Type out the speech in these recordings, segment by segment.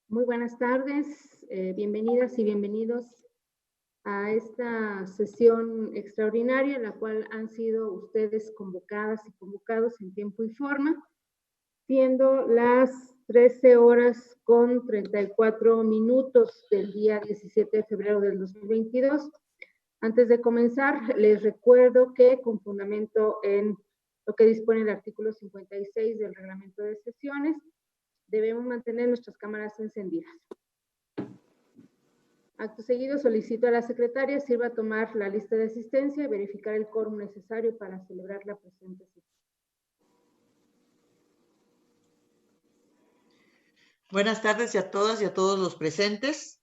Muy buenas tardes, bienvenidas y bienvenidos a esta sesión extraordinaria en la cual han sido ustedes convocadas y convocados en tiempo y forma, siendo las 13 horas con 34 minutos del día 17 de febrero del 2022. Antes de comenzar, les recuerdo que con fundamento en lo que dispone el artículo 56 del reglamento de sesiones, debemos mantener nuestras cámaras encendidas. Acto seguido, solicito a la secretaria sirva a tomar la lista de asistencia y verificar el quórum necesario para celebrar la presente sesión. Buenas tardes a todas y a todos los presentes.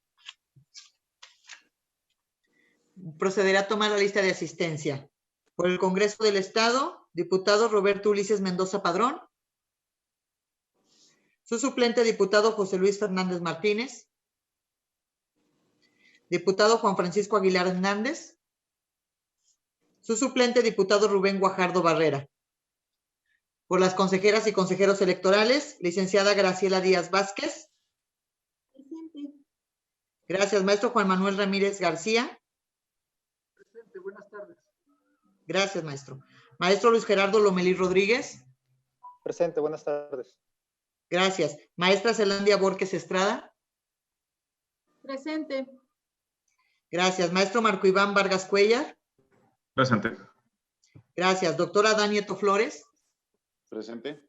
Procederá a tomar la lista de asistencia. Por el Congreso del Estado, diputado Roberto Ulises Mendoza Padrón. Su suplente, diputado José Luis Fernández Martínez. Diputado Juan Francisco Aguilar Hernández. Su suplente, diputado Rubén Guajardo Barrera. Por las consejeras y consejeros electorales, licenciada Graciela Díaz Vázquez. Presente. Gracias, maestro Juan Manuel Ramírez García. Presente, buenas tardes. Gracias, maestro. Maestro Luis Gerardo Lomelí Rodríguez. Presente, buenas tardes. Gracias. Maestra Zelandia Borges Estrada. Presente. Gracias. Maestro Marco Iván Vargas Cuellar. Presente. Gracias. Doctora Danieto Flores. Presente.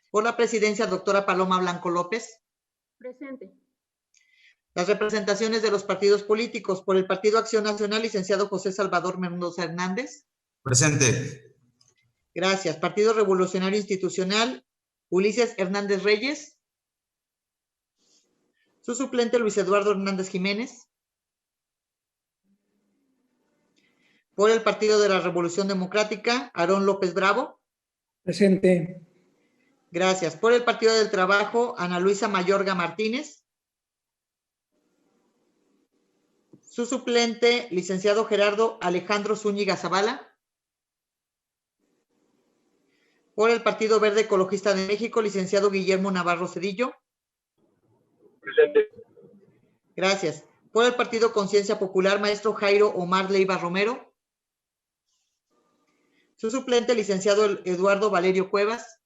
Por la presidencia, doctora Paloma Blanco López. Presente. Las representaciones de los partidos políticos. Por el Partido Acción Nacional, licenciado José Salvador Mendoza Hernández. Presente. Gracias. Partido Revolucionario Institucional, Ulises Hernández Reyes. Su suplente, Luis Eduardo Hernández Jiménez. Por el Partido de la Revolución Democrática, Aarón López Bravo. Presente. Gracias. Por el Partido del Trabajo, Ana Luisa Mayorga Martínez. Su suplente, licenciado Gerardo Alejandro Zúñiga Zavala. Por el Partido Verde Ecologista de México, licenciado Guillermo Navarro Cedillo. Presente. Gracias. Por el Partido Conciencia Popular, maestro Jairo Omar Leiva Romero. Su suplente, licenciado Eduardo Valerio Cuevas.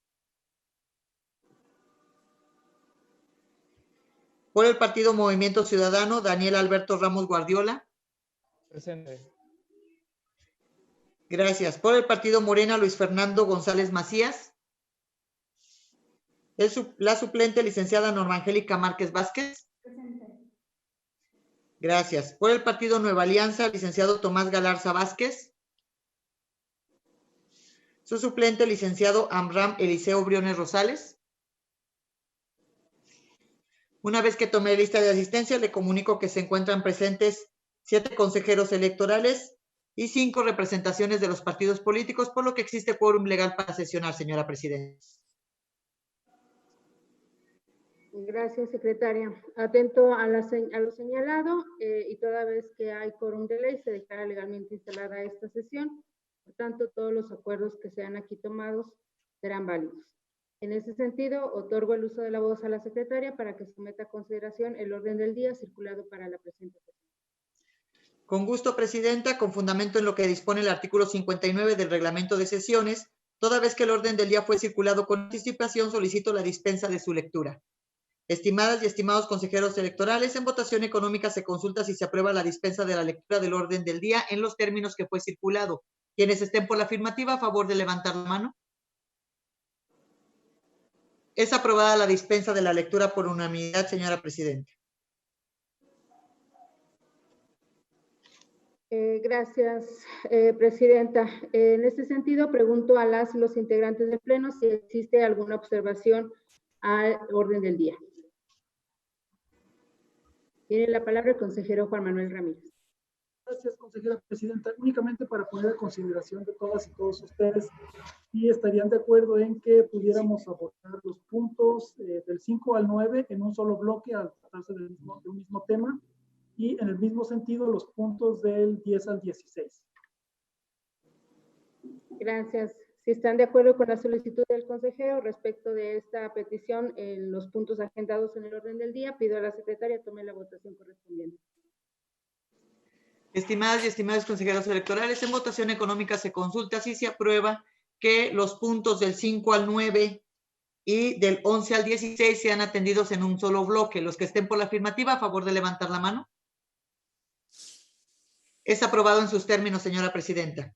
Por el Partido Movimiento Ciudadano, Daniel Alberto Ramos Guardiola. Presente. Gracias. Por el Partido Morena, Luis Fernando González Macías. La suplente, licenciada Norma Angélica Márquez Vázquez. Presente. Gracias. Por el Partido Nueva Alianza, licenciado Tomás Galarza Vázquez. Su suplente, licenciado Amram Eliseo Briones Rosales. Una vez que tomé lista de asistencia, le comunico que se encuentran presentes 7 consejeros electorales y 5 representaciones de los partidos políticos, por lo que existe quórum legal para sesionar, señora presidenta. Gracias, secretaria. Atento a lo señalado y toda vez que hay quórum de ley, se declara legalmente instalada esta sesión. Por tanto, todos los acuerdos que sean aquí tomados serán válidos. En ese sentido, otorgo el uso de la voz a la secretaria para que someta a consideración el orden del día circulado para la presente sesión. Con gusto, presidenta, con fundamento en lo que dispone el artículo 59 del reglamento de sesiones, toda vez que el orden del día fue circulado con anticipación, solicito la dispensa de su lectura. Estimadas y estimados consejeros electorales, en votación económica se consulta si se aprueba la dispensa de la lectura del orden del día en los términos que fue circulado. Quienes estén por la afirmativa, a favor de levantar la mano. Es aprobada la dispensa de la lectura por unanimidad, señora presidenta. Gracias, presidenta. En este sentido, pregunto a las y los integrantes del Pleno si existe alguna observación al orden del día. Tiene la palabra el consejero Juan Manuel Ramírez. Gracias, consejera presidenta. Únicamente para poner a consideración de todas y todos ustedes, y estarían de acuerdo en que pudiéramos abordar los puntos del 5 al 9 en un solo bloque al tratarse de un mismo tema, y en el mismo sentido los puntos del 10 al 16. Gracias, Si están de acuerdo con la solicitud del consejero respecto de esta petición en los puntos agendados en el orden del día, pido a la secretaria tome la votación correspondiente. Estimadas y estimados consejeros electorales, en votación económica se consulta si se aprueba que los puntos del 5 al 9 y del 11 al 16 sean atendidos en un solo bloque. Los que estén por la afirmativa, a favor de levantar la mano. Es aprobado en sus términos, señora presidenta.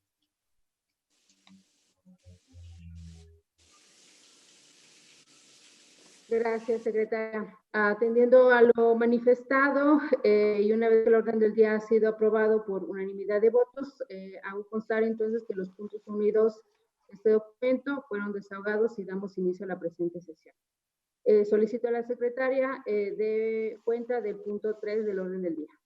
Gracias, secretaria. Atendiendo a lo manifestado y una vez que el orden del día ha sido aprobado por unanimidad de votos, hago constar entonces que los puntos 1 y 2 de este documento fueron desahogados y damos inicio a la presente sesión. Solicito a la secretaria de cuenta del punto 3 del orden del día.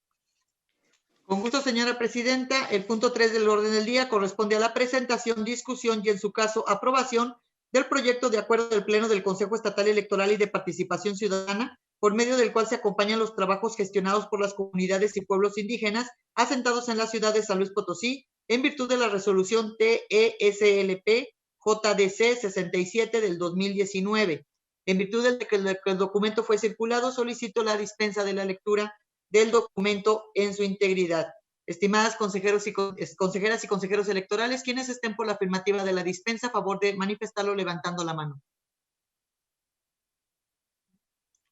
Con gusto, señora presidenta. El punto 3 del orden del día corresponde a la presentación, discusión y, en su caso, aprobación del proyecto de acuerdo del Pleno del Consejo Estatal Electoral y de Participación Ciudadana, por medio del cual se acompañan los trabajos gestionados por las comunidades y pueblos indígenas asentados en la ciudad de San Luis Potosí, en virtud de la resolución TESLP-JDC 67 del 2019. En virtud de que el documento fue circulado, solicito la dispensa de la lectura del documento en su integridad. Estimadas consejeras y consejeros electorales, quienes estén por la afirmativa de la dispensa, a favor de manifestarlo levantando la mano.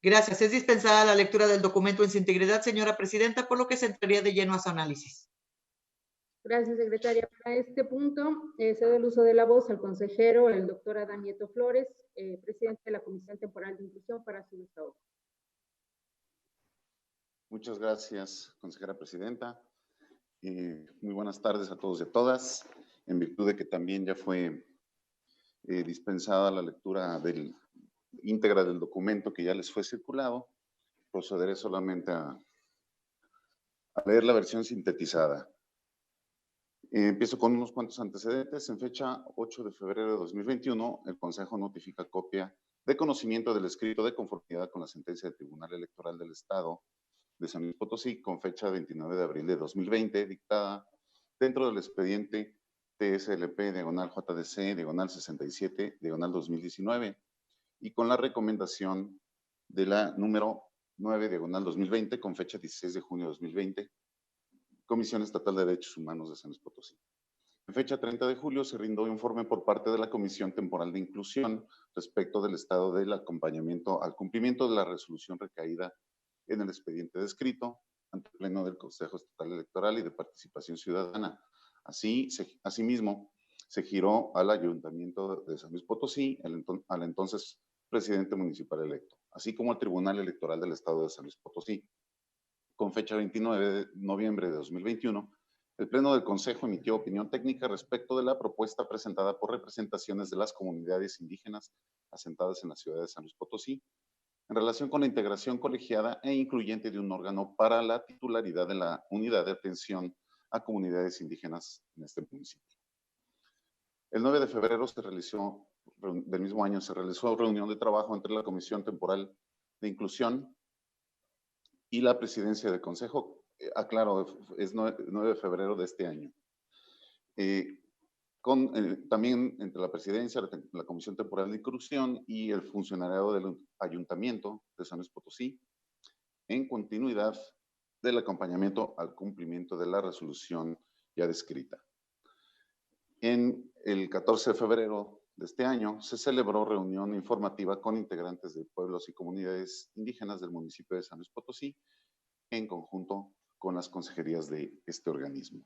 Gracias. Es dispensada la lectura del documento en su integridad, señora presidenta, por lo que se entraría de lleno a su análisis. Gracias, secretaria. Para este punto, cedo el uso de la voz al consejero, el doctor Adán Nieto Flores, presidente de la Comisión Temporal de Inclusión, para su desahogo. Muchas gracias, consejera presidenta. Muy buenas tardes a todos y a todas. En virtud de que también ya fue dispensada la lectura íntegra del documento que ya les fue circulado, procederé solamente a leer la versión sintetizada. Empiezo con unos cuantos antecedentes. En fecha 8 de febrero de 2021, el Consejo notifica copia de conocimiento del escrito de conformidad con la sentencia del Tribunal Electoral del Estado de San Luis Potosí, con fecha 29 de abril de 2020, dictada dentro del expediente TSLP-JDC-67-2019, y con la recomendación de la número 9-2020, con fecha 16 de junio de 2020, Comisión Estatal de Derechos Humanos de San Luis Potosí. En fecha 30 de julio se rindió informe por parte de la Comisión Temporal de Inclusión respecto del estado del acompañamiento al cumplimiento de la resolución recaída en el expediente descrito ante el Pleno del Consejo Estatal Electoral y de Participación Ciudadana. Asimismo, se giró al Ayuntamiento de San Luis Potosí, al entonces presidente municipal electo, así como al Tribunal Electoral del Estado de San Luis Potosí. Con fecha 29 de noviembre de 2021, el Pleno del Consejo emitió opinión técnica respecto de la propuesta presentada por representaciones de las comunidades indígenas asentadas en la ciudad de San Luis Potosí, en relación con la integración colegiada e incluyente de un órgano para la titularidad de la unidad de atención a comunidades indígenas en este municipio. El 9 de febrero del mismo año se realizó reunión de trabajo entre la Comisión Temporal de Inclusión y la Presidencia del Consejo. Aclaro, es 9 de febrero de este año. También entre la Presidencia, la Comisión Temporal de Inclusión y el funcionariado del Ayuntamiento de San Luis Potosí, en continuidad del acompañamiento al cumplimiento de la resolución ya descrita. En el 14 de febrero de este año se celebró reunión informativa con integrantes de pueblos y comunidades indígenas del municipio de San Luis Potosí, en conjunto con las consejerías de este organismo.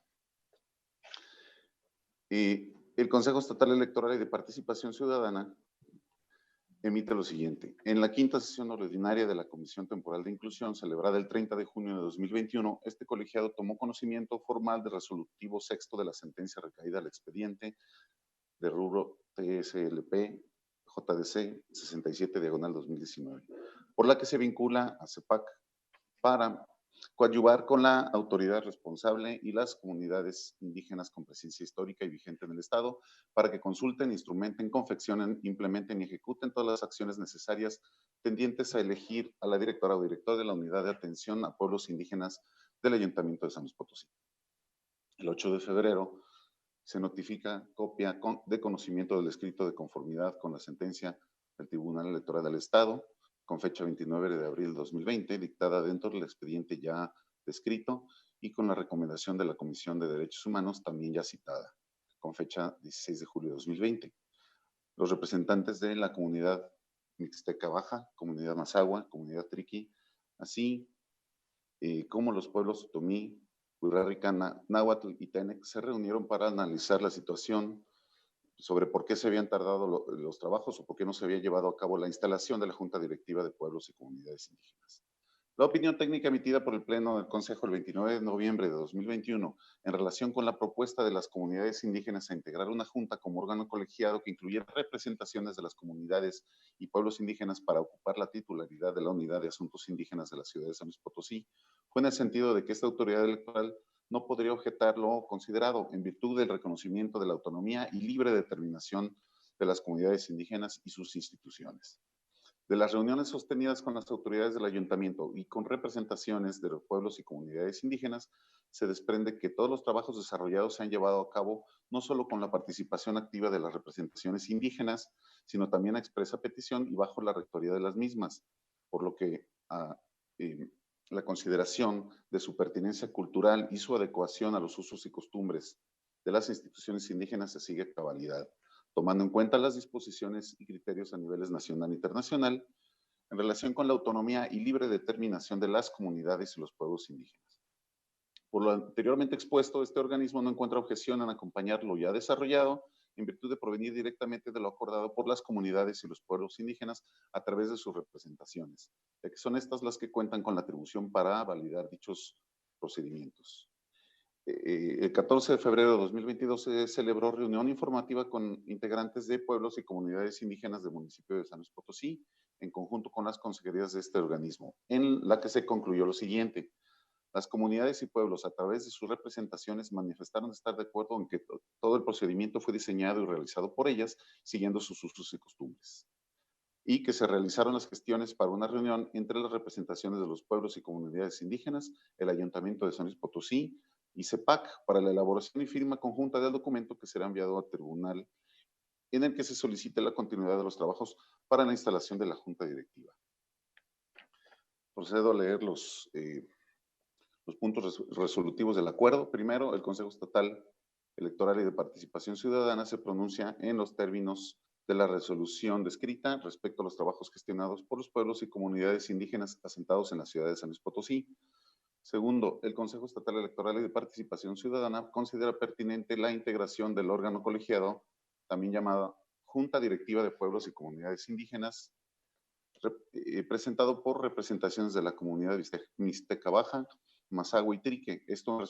El Consejo Estatal Electoral y de Participación Ciudadana emite lo siguiente. En la quinta sesión ordinaria de la Comisión Temporal de Inclusión, celebrada el 30 de junio de 2021, este colegiado tomó conocimiento formal del resolutivo sexto de la sentencia recaída al expediente de rubro TSLP JDC 67/2019, por la que se vincula a CEPAC para coadyuvar con la autoridad responsable y las comunidades indígenas con presencia histórica y vigente en el Estado para que consulten, instrumenten, confeccionen, implementen y ejecuten todas las acciones necesarias tendientes a elegir a la directora o director de la Unidad de Atención a Pueblos Indígenas del Ayuntamiento de San Luis Potosí. El 8 de febrero se notifica copia de conocimiento del escrito de conformidad con la sentencia del Tribunal Electoral del Estado, con fecha 29 de abril de 2020, dictada dentro del expediente ya descrito y con la recomendación de la Comisión de Derechos Humanos, también ya citada, con fecha 16 de julio de 2020. Los representantes de la comunidad Mixteca Baja, comunidad Mazahua, comunidad Triqui, así como los pueblos Otomí, Huirrárica, Náhuatl y Tenec se reunieron para analizar la situación sobre por qué se habían tardado los trabajos o por qué no se había llevado a cabo la instalación de la Junta Directiva de Pueblos y Comunidades Indígenas. La opinión técnica emitida por el Pleno del Consejo el 29 de noviembre de 2021 en relación con la propuesta de las comunidades indígenas a integrar una junta como órgano colegiado que incluyera representaciones de las comunidades y pueblos indígenas para ocupar la titularidad de la Unidad de Asuntos Indígenas de la ciudad de San Luis Potosí, fue en el sentido de que esta autoridad electoral no podría objetar lo considerado en virtud del reconocimiento de la autonomía y libre determinación de las comunidades indígenas y sus instituciones. De las reuniones sostenidas con las autoridades del ayuntamiento y con representaciones de los pueblos y comunidades indígenas, se desprende que todos los trabajos desarrollados se han llevado a cabo no solo con la participación activa de las representaciones indígenas, sino también a expresa petición y bajo la rectoría de las mismas, por lo que la consideración de su pertinencia cultural y su adecuación a los usos y costumbres de las instituciones indígenas se sigue a cabalidad, tomando en cuenta las disposiciones y criterios a niveles nacional e internacional en relación con la autonomía y libre determinación de las comunidades y los pueblos indígenas. Por lo anteriormente expuesto, este organismo no encuentra objeción en acompañar lo ya desarrollado en virtud de provenir directamente de lo acordado por las comunidades y los pueblos indígenas a través de sus representaciones, ya que son estas las que cuentan con la atribución para validar dichos procedimientos. El 14 de febrero de 2022 se celebró reunión informativa con integrantes de pueblos y comunidades indígenas del municipio de San Luis Potosí, en conjunto con las consejerías de este organismo, en la que se concluyó lo siguiente. Las comunidades y pueblos, a través de sus representaciones, manifestaron estar de acuerdo en que todo el procedimiento fue diseñado y realizado por ellas, siguiendo sus usos y costumbres, y que se realizaron las gestiones para una reunión entre las representaciones de los pueblos y comunidades indígenas, el Ayuntamiento de San Luis Potosí y CEPAC para la elaboración y firma conjunta del documento que será enviado al tribunal en el que se solicite la continuidad de los trabajos para la instalación de la Junta Directiva. Procedo a leer los puntos resolutivos del acuerdo. Primero, el Consejo Estatal Electoral y de Participación Ciudadana se pronuncia en los términos de la resolución descrita respecto a los trabajos gestionados por los pueblos y comunidades indígenas asentados en la ciudad de San Luis Potosí. Segundo, el Consejo Estatal Electoral y de Participación Ciudadana considera pertinente la integración del órgano colegiado, también llamada Junta Directiva de Pueblos y Comunidades Indígenas, presentado por representaciones de la comunidad Mixteca Baja, Mazahua y Trique, esto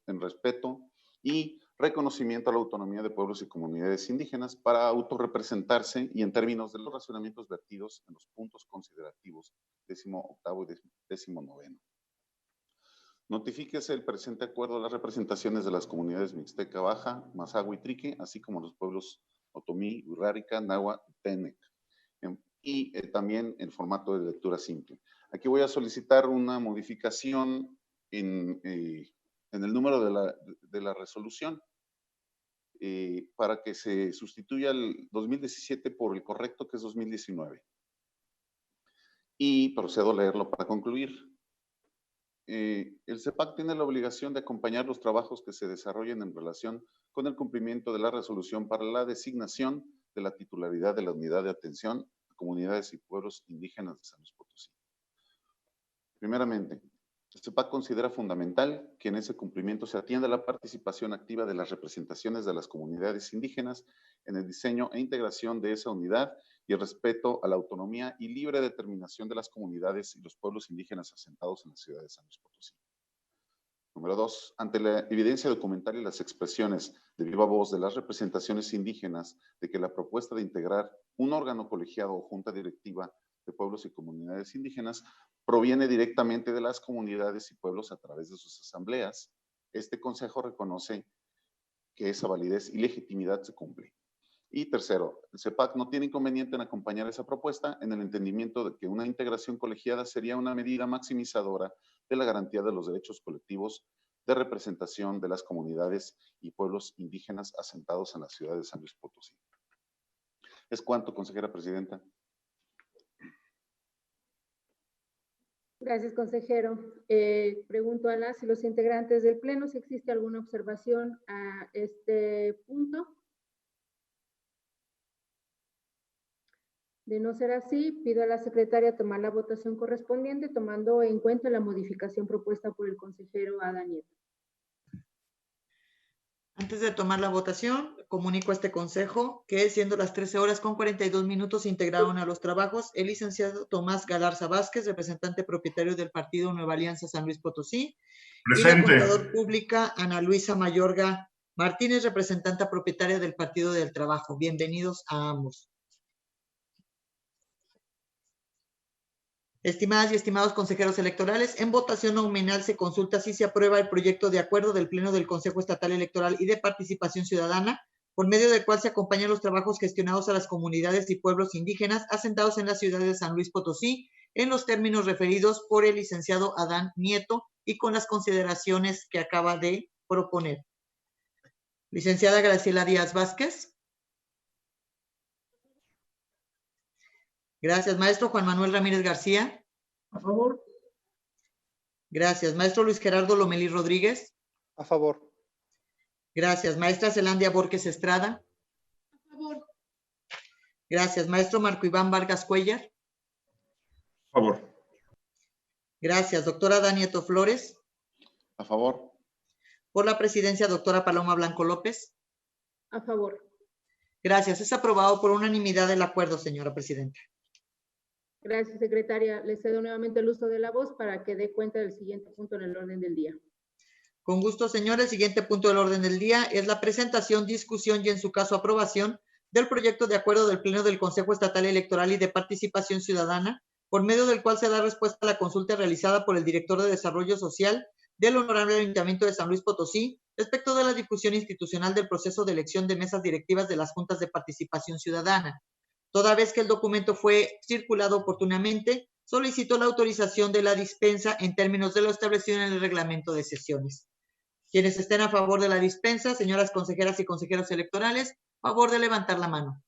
en respeto y reconocimiento a la autonomía de pueblos y comunidades indígenas para autorrepresentarse y en términos de los razonamientos vertidos en los puntos considerativos 18º y 19º. Notifíquese el presente acuerdo a las representaciones de las comunidades Mixteca Baja, Mazahua y Trique, así como los pueblos Otomí, Huirrárica, Náhuatl y Tenec, y también en formato de lectura simple. Aquí voy a solicitar una modificación en el número de la resolución para que se sustituya el 2017 por el correcto, que es 2019. Y procedo a leerlo para concluir. El CEPAC tiene la obligación de acompañar los trabajos que se desarrollen en relación con el cumplimiento de la resolución para la designación de la titularidad de la unidad de atención a comunidades y pueblos indígenas de San Luis Potosí. Primeramente, el CEPAC considera fundamental que en ese cumplimiento se atienda la participación activa de las representaciones de las comunidades indígenas en el diseño e integración de esa unidad y el respeto a la autonomía y libre determinación de las comunidades y los pueblos indígenas asentados en la ciudad de San Luis Potosí. Número 2. Ante la evidencia documental y las expresiones de viva voz de las representaciones indígenas de que la propuesta de integrar un órgano colegiado o junta directiva de pueblos y comunidades indígenas proviene directamente de las comunidades y pueblos a través de sus asambleas, este Consejo reconoce que esa validez y legitimidad se cumple. Y tercero, el CEPAC no tiene inconveniente en acompañar esa propuesta en el entendimiento de que una integración colegiada sería una medida maximizadora de la garantía de los derechos colectivos de representación de las comunidades y pueblos indígenas asentados en la ciudad de San Luis Potosí. Es cuanto, consejera presidenta. Gracias, consejero. Pregunto a las y los integrantes del Pleno si existe alguna observación a este punto. De no ser así, pido a la secretaria tomar la votación correspondiente, tomando en cuenta la modificación propuesta por el consejero Adán Nieto. Antes de tomar la votación, comunico a este consejo que, siendo las 13:42, integraron a los trabajos el licenciado Tomás Galarza Vázquez, representante propietario del partido Nueva Alianza San Luis Potosí, Presente. y la contadora pública Ana Luisa Mayorga Martínez, representante propietaria del Partido del Trabajo. Bienvenidos a ambos. Estimadas y estimados consejeros electorales, en votación nominal se consulta si se aprueba el proyecto de acuerdo del Pleno del Consejo Estatal Electoral y de Participación Ciudadana, por medio del cual se acompañan los trabajos gestionados a las comunidades y pueblos indígenas asentados en la ciudad de San Luis Potosí, en los términos referidos por el licenciado Adán Nieto y con las consideraciones que acaba de proponer. Licenciada Graciela Díaz Vázquez. Gracias. Maestro Juan Manuel Ramírez García. A favor. Gracias. Maestro Luis Gerardo Lomelí Rodríguez. A favor. Gracias. Maestra Zelandia Borges Estrada. A favor. Gracias. Maestro Marco Iván Vargas Cuellar. A favor. Gracias. Doctora Danieto Flores. A favor. Por la presidencia, doctora Paloma Blanco López. A favor. Gracias. Es aprobado por unanimidad el acuerdo, señora presidenta. Gracias, secretaria. Le cedo nuevamente el uso de la voz para que dé cuenta del siguiente punto en el orden del día. Con gusto, señor. El siguiente punto del orden del día es la presentación, discusión y, en su caso, aprobación del proyecto de acuerdo del Pleno del Consejo Estatal Electoral y de Participación Ciudadana, por medio del cual se da respuesta a la consulta realizada por el director de Desarrollo Social del Honorable Ayuntamiento de San Luis Potosí respecto de la difusión institucional del proceso de elección de mesas directivas de las Juntas de Participación Ciudadana. Toda vez que el documento fue circulado oportunamente, solicito la autorización de la dispensa en términos de lo establecido en el reglamento de sesiones. Quienes estén a favor de la dispensa, señoras consejeras y consejeros electorales, favor de levantar la mano.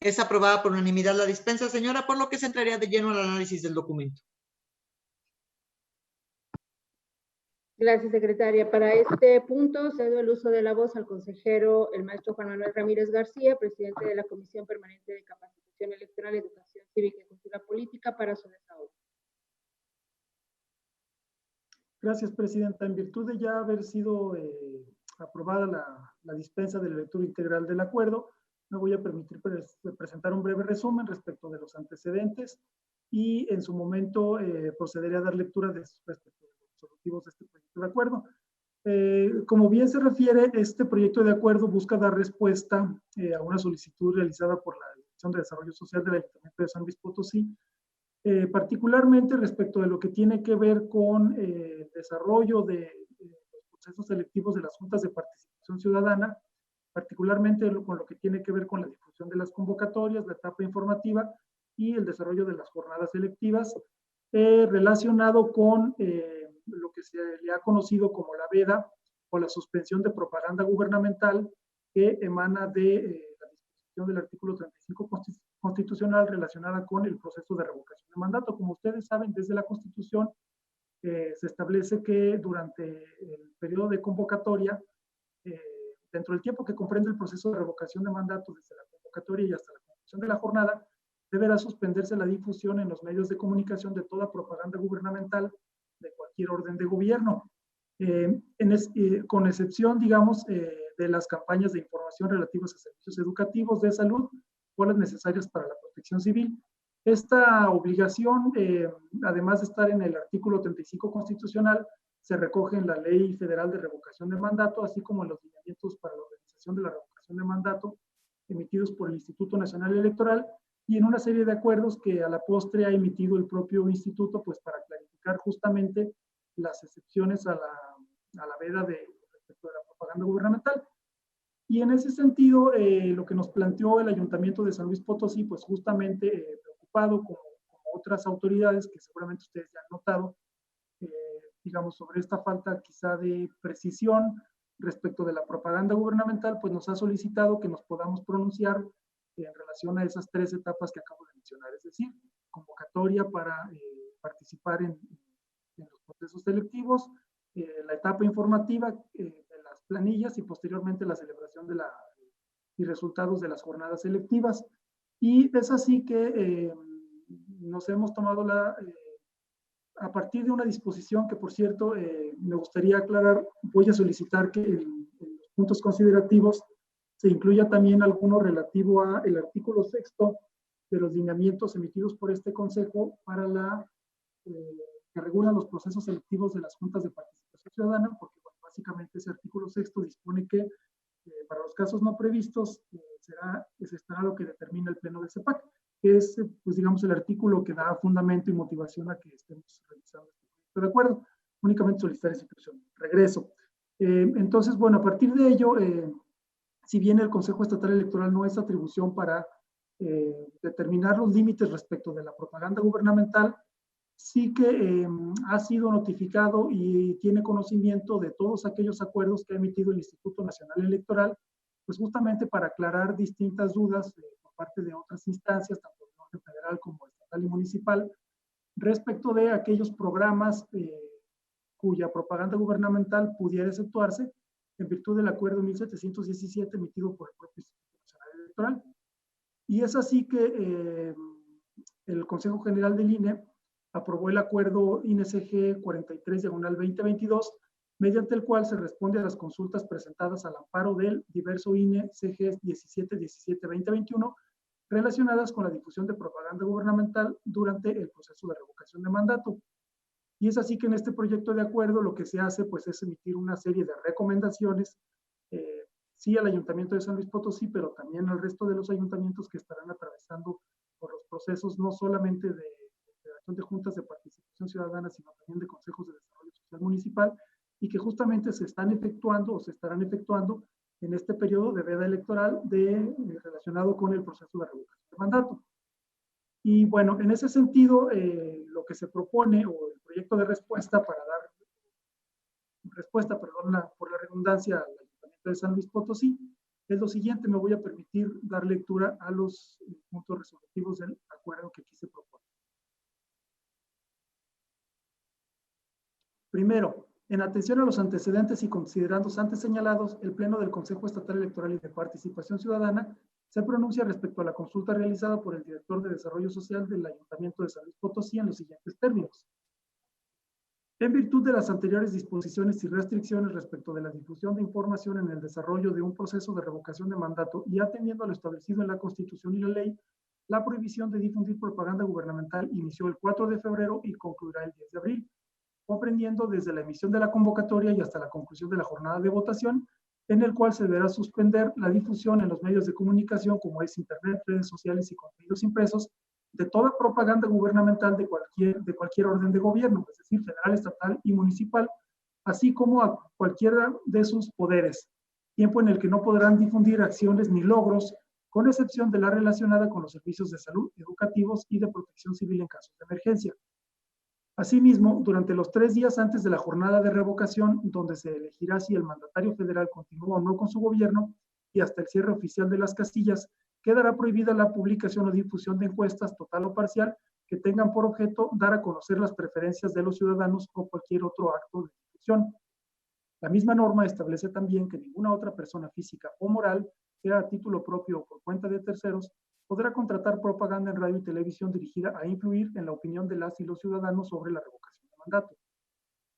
Es aprobada por unanimidad la dispensa, señora, por lo que se entraría de lleno al análisis del documento. Gracias, secretaria. Para este punto, cedo el uso de la voz al consejero, el maestro Juan Manuel Ramírez García, presidente de la Comisión Permanente de Capacitación Electoral, Educación Cívica y Cultura Política, para su desahogo. Gracias, presidenta. En virtud de ya haber sido aprobada la dispensa de la lectura integral del acuerdo, me voy a permitir presentar un breve resumen respecto de los antecedentes y en su momento procederé a dar lectura respecto de los objetivos de este proyecto de acuerdo. Como bien se refiere, este proyecto de acuerdo busca dar respuesta a una solicitud realizada por la Dirección de Desarrollo Social del Ayuntamiento de San Luis Potosí, particularmente respecto de lo que tiene que ver con el desarrollo de los procesos selectivos de las juntas de participación ciudadana, particularmente con lo que tiene que ver con la difusión de las convocatorias, la etapa informativa y el desarrollo de las jornadas selectivas, relacionado con lo que se le ha conocido como la veda o la suspensión de propaganda gubernamental que emana de la disposición del artículo 35 constitucional relacionada con el proceso de revocación de mandato. Como ustedes saben, desde la Constitución se establece que durante el periodo de convocatoria, dentro del tiempo que comprende el proceso de revocación de mandato, desde la convocatoria y hasta la conclusión de la jornada, deberá suspenderse la difusión en los medios de comunicación de toda propaganda gubernamental de cualquier orden de gobierno, con excepción, digamos, de las campañas de información relativas a servicios educativos, de salud o las necesarias para la protección civil. Esta obligación, además de estar en el artículo 35 constitucional, se recoge en la Ley Federal de Revocación de Mandato, así como en los lineamientos para la organización de la revocación de mandato emitidos por el Instituto Nacional Electoral y en una serie de acuerdos que a la postre ha emitido el propio instituto, pues para clarificar justamente las excepciones a la veda respecto de la propaganda gubernamental. Y en ese sentido, lo que nos planteó el Ayuntamiento de San Luis Potosí, pues justamente preocupado como otras autoridades que seguramente ustedes ya han notado, digamos, sobre esta falta quizá de precisión respecto de la propaganda gubernamental, pues nos ha solicitado que nos podamos pronunciar en relación a esas 3 etapas que acabo de mencionar, es decir, convocatoria para participar en los procesos selectivos, la etapa informativa de las planillas y posteriormente la celebración de y resultados de las jornadas selectivas. Y es así que nos hemos tomado a partir de una disposición que, por cierto, me gustaría aclarar, voy a solicitar que en los puntos considerativos se incluya también alguno relativo al artículo 6 de los lineamientos emitidos por este Consejo para que regulan los procesos selectivos de las juntas de participación ciudadana, porque bueno, básicamente ese artículo 6 dispone que para los casos no previstos se estará lo que determina el Pleno de CEPAC, que es, pues digamos, el artículo que da fundamento y motivación a que estemos realizando este proyecto de acuerdo. Únicamente solicitar esa inclusión. Regreso. Entonces, bueno, a partir de ello, si bien el Consejo Estatal Electoral no es atribución para determinar los límites respecto de la propaganda gubernamental, sí que ha sido notificado y tiene conocimiento de todos aquellos acuerdos que ha emitido el Instituto Nacional Electoral, pues justamente para aclarar distintas dudas por parte de otras instancias, tanto de orden federal como estatal y municipal, respecto de aquellos programas cuya propaganda gubernamental pudiera efectuarse en virtud del acuerdo 1717 emitido por el propio Instituto Nacional Electoral. Y es así que el Consejo General del INE aprobó el acuerdo INE-CG 43/2022, mediante el cual se responde a las consultas presentadas al amparo del diverso INE-CG 1717-2021 relacionadas con la difusión de propaganda gubernamental durante el proceso de revocación de mandato. Y es así que en este proyecto de acuerdo lo que se hace pues es emitir una serie de recomendaciones, sí al Ayuntamiento de San Luis Potosí, pero también al resto de los ayuntamientos que estarán atravesando por los procesos no solamente de creación de juntas de participación ciudadana, sino también de consejos de desarrollo social municipal, y que justamente se están efectuando o se estarán efectuando en este periodo de veda electoral relacionado con el proceso de revocación de mandato. Y bueno, en ese sentido, lo que se propone, o el proyecto de respuesta para dar respuesta, perdón, por la redundancia, al Ayuntamiento de San Luis Potosí, es lo siguiente. Me voy a permitir dar lectura a los puntos resolutivos del acuerdo que aquí se propone. Primero, en atención a los antecedentes y considerando los antes señalados, el Pleno del Consejo Estatal Electoral y de Participación Ciudadana se pronuncia respecto a la consulta realizada por el director de Desarrollo Social del Ayuntamiento de San Luis Potosí en los siguientes términos. En virtud de las anteriores disposiciones y restricciones respecto de la difusión de información en el desarrollo de un proceso de revocación de mandato y atendiendo a lo establecido en la Constitución y la ley, la prohibición de difundir propaganda gubernamental inició el 4 de febrero y concluirá el 10 de abril, comprendiendo desde la emisión de la convocatoria y hasta la conclusión de la jornada de votación, en el cual se deberá suspender la difusión en los medios de comunicación como es Internet, redes sociales y contenidos impresos, de toda propaganda gubernamental de cualquier orden de gobierno, es decir, federal, estatal y municipal, así como a cualquiera de sus poderes, tiempo en el que no podrán difundir acciones ni logros, con excepción de la relacionada con los servicios de salud, educativos y de protección civil en casos de emergencia. Asimismo, durante los 3 días antes de la jornada de revocación, donde se elegirá si el mandatario federal continúa o no con su gobierno, y hasta el cierre oficial de las casillas, quedará prohibida la publicación o difusión de encuestas total o parcial que tengan por objeto dar a conocer las preferencias de los ciudadanos o cualquier otro acto de difusión. La misma norma establece también que ninguna otra persona física o moral, sea a título propio o por cuenta de terceros, podrá contratar propaganda en radio y televisión dirigida a influir en la opinión de las y los ciudadanos sobre la revocación de mandato.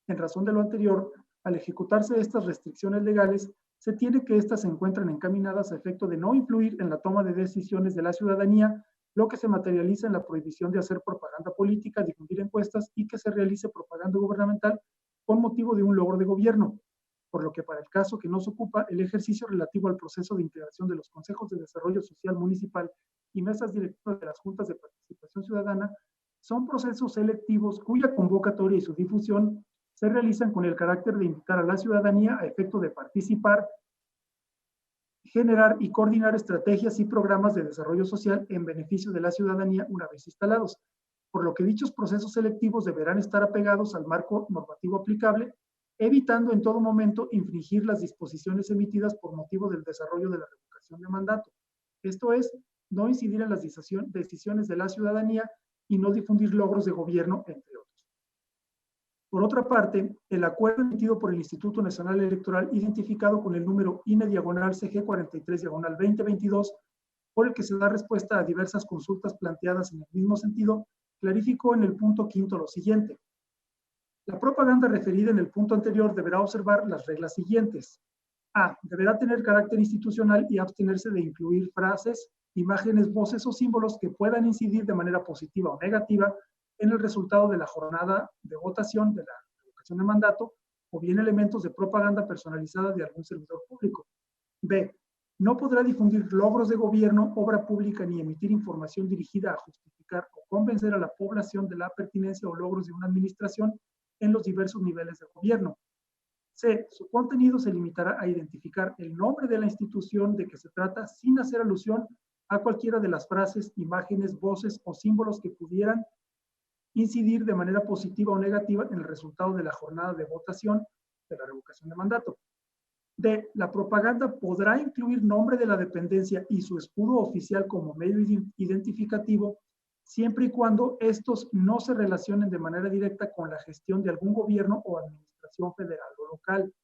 En razón de lo anterior, al ejecutarse estas restricciones legales, se tiene que éstas se encuentran encaminadas a efecto de no influir en la toma de decisiones de la ciudadanía, lo que se materializa en la prohibición de hacer propaganda política, difundir encuestas y que se realice propaganda gubernamental con motivo de un logro de gobierno, por lo que para el caso que nos ocupa, el ejercicio relativo al proceso de integración de los consejos de desarrollo social municipal y mesas directivas de las juntas de participación ciudadana son procesos selectivos cuya convocatoria y su difusión se realizan con el carácter de invitar a la ciudadanía a efecto de participar, generar y coordinar estrategias y programas de desarrollo social en beneficio de la ciudadanía una vez instalados. por lo que dichos procesos selectivos deberán estar apegados al marco normativo aplicable, evitando en todo momento infringir las disposiciones emitidas por motivo del desarrollo de la revocación de mandato. Esto es, no incidir en las decisiones de la ciudadanía y no difundir logros de gobierno, entre otros. Por otra parte, el acuerdo emitido por el Instituto Nacional Electoral, identificado con el número INE/CG43/2022, por el que se da respuesta a diversas consultas planteadas en el mismo sentido, clarificó en el punto quinto lo siguiente. La propaganda referida en el punto anterior deberá observar las reglas siguientes. A. Deberá tener carácter institucional y abstenerse de incluir frases, imágenes, voces o símbolos que puedan incidir de manera positiva o negativa en el resultado de la jornada de votación de la revocación de mandato o bien elementos de propaganda personalizada de algún servidor público. B. No podrá difundir logros de gobierno, obra pública ni emitir información dirigida a justificar o convencer a la población de la pertinencia o logros de una administración en los diversos niveles de gobierno. C. Su contenido se limitará a identificar el nombre de la institución de que se trata sin hacer alusión a cualquiera de las frases, imágenes, voces o símbolos que pudieran incidir de manera positiva o negativa en el resultado de la jornada de votación de la revocación de mandato. D. La propaganda podrá incluir nombre de la dependencia y su escudo oficial como medio identificativo, siempre y cuando estos no se relacionen de manera directa con la gestión de algún gobierno o administración federal o local.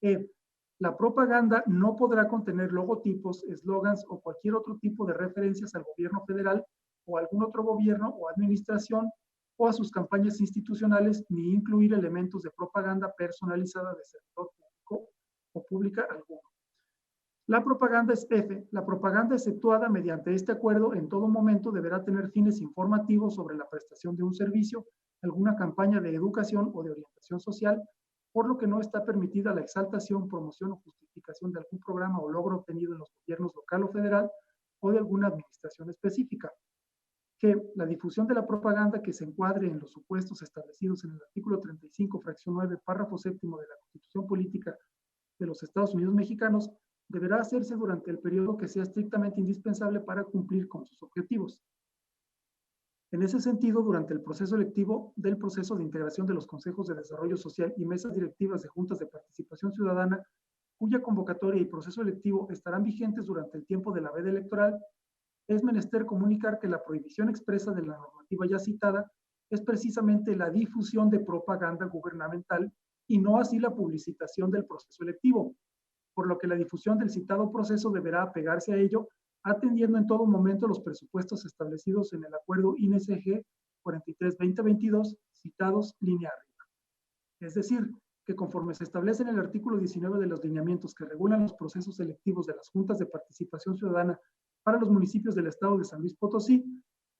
E. La propaganda no podrá contener logotipos, eslogans o cualquier otro tipo de referencias al gobierno federal o algún otro gobierno o administración o a sus campañas institucionales, ni incluir elementos de propaganda personalizada de servidor público o pública alguno. La propaganda es F. La propaganda efectuada mediante este acuerdo en todo momento deberá tener fines informativos sobre la prestación de un servicio, alguna campaña de educación o de orientación social, por lo que no está permitida la exaltación, promoción o justificación de algún programa o logro obtenido en los gobiernos local o federal o de alguna administración específica. Que la difusión de la propaganda que se encuadre en los supuestos establecidos en el artículo 35, fracción 9, párrafo séptimo de la Constitución Política de los Estados Unidos Mexicanos deberá hacerse durante el periodo que sea estrictamente indispensable para cumplir con sus objetivos. En ese sentido, durante el proceso electivo del proceso de integración de los consejos de desarrollo social y mesas directivas de juntas de participación ciudadana, cuya convocatoria y proceso electivo estarán vigentes durante el tiempo de la veda electoral, es menester comunicar que la prohibición expresa de la normativa ya citada es precisamente la difusión de propaganda gubernamental y no así la publicitación del proceso electivo, por lo que la difusión del citado proceso deberá apegarse a ello, atendiendo en todo momento los presupuestos establecidos en el acuerdo INE/CG 43/2022, citados línea arriba. Es decir, que conforme se establece en el artículo 19 de los lineamientos que regulan los procesos selectivos de las juntas de participación ciudadana para los municipios del estado de San Luis Potosí,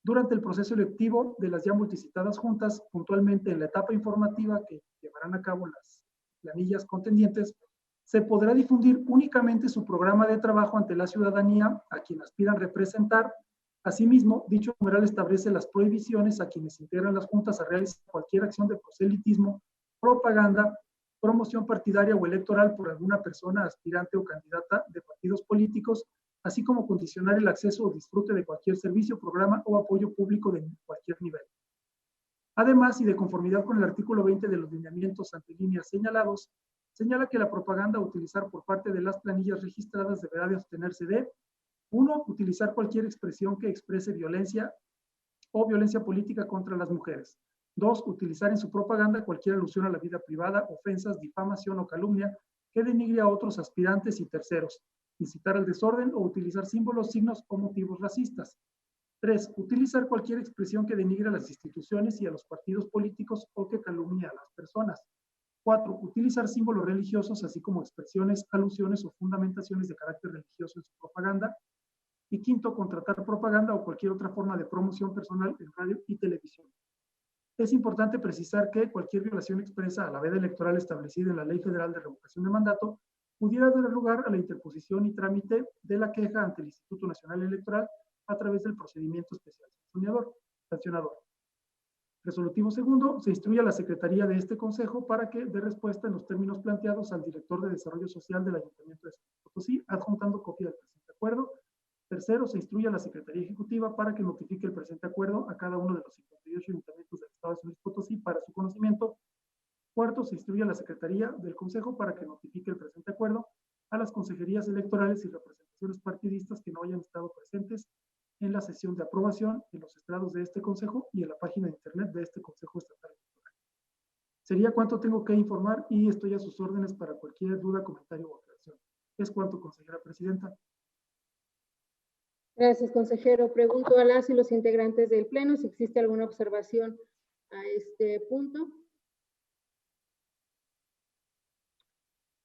durante el proceso electivo de las ya multicitadas juntas, puntualmente en la etapa informativa que llevarán a cabo las planillas contendientes, se podrá difundir únicamente su programa de trabajo ante la ciudadanía a quien aspiran representar. Asimismo, dicho numeral establece las prohibiciones a quienes integran las juntas a realizar cualquier acción de proselitismo, propaganda, promoción partidaria o electoral por alguna persona aspirante o candidata de partidos políticos, así como condicionar el acceso o disfrute de cualquier servicio, programa o apoyo público de cualquier nivel. Además, y de conformidad con el artículo 20 de los lineamientos ante líneas señalados, señala que la propaganda a utilizar por parte de las planillas registradas deberá de abstenerse de 1. Utilizar cualquier expresión que exprese violencia o violencia política contra las mujeres. 2. Utilizar en su propaganda cualquier alusión a la vida privada, ofensas, difamación o calumnia que denigre a otros aspirantes y terceros, incitar al desorden o utilizar símbolos, signos o motivos racistas. 3. Utilizar cualquier expresión que denigre a las instituciones y a los partidos políticos o que calumnie a las personas. 4. Utilizar símbolos religiosos, así como expresiones, alusiones o fundamentaciones de carácter religioso en su propaganda. Y 5. Contratar propaganda o cualquier otra forma de promoción personal en radio y televisión. Es importante precisar que cualquier violación expresa a la veda electoral establecida en la Ley Federal de Revocación de Mandato pudiera dar lugar a la interposición y trámite de la queja ante el Instituto Nacional Electoral a través del procedimiento especial sancionador. Resolutivo segundo, se instruye a la Secretaría de este Consejo para que dé respuesta en los términos planteados al director de Desarrollo Social del Ayuntamiento de San Luis Potosí, adjuntando copia del presente acuerdo. Tercero, se instruye a la Secretaría Ejecutiva para que notifique el presente acuerdo a cada uno de los 58 ayuntamientos del Estado de San Luis Potosí para su conocimiento. Cuarto, se instruye a la Secretaría del Consejo para que notifique el presente acuerdo a las consejerías electorales y representaciones partidistas que no hayan estado presentes en la sesión de aprobación en los estrados de este Consejo y en la página de internet de este Consejo Estatal Electoral. Sería cuanto tengo que informar y estoy a sus órdenes para cualquier duda, comentario o aclaración. Es cuanto, consejera presidenta. Gracias, consejero. Pregunto a las y los integrantes del Pleno si existe alguna observación a este punto.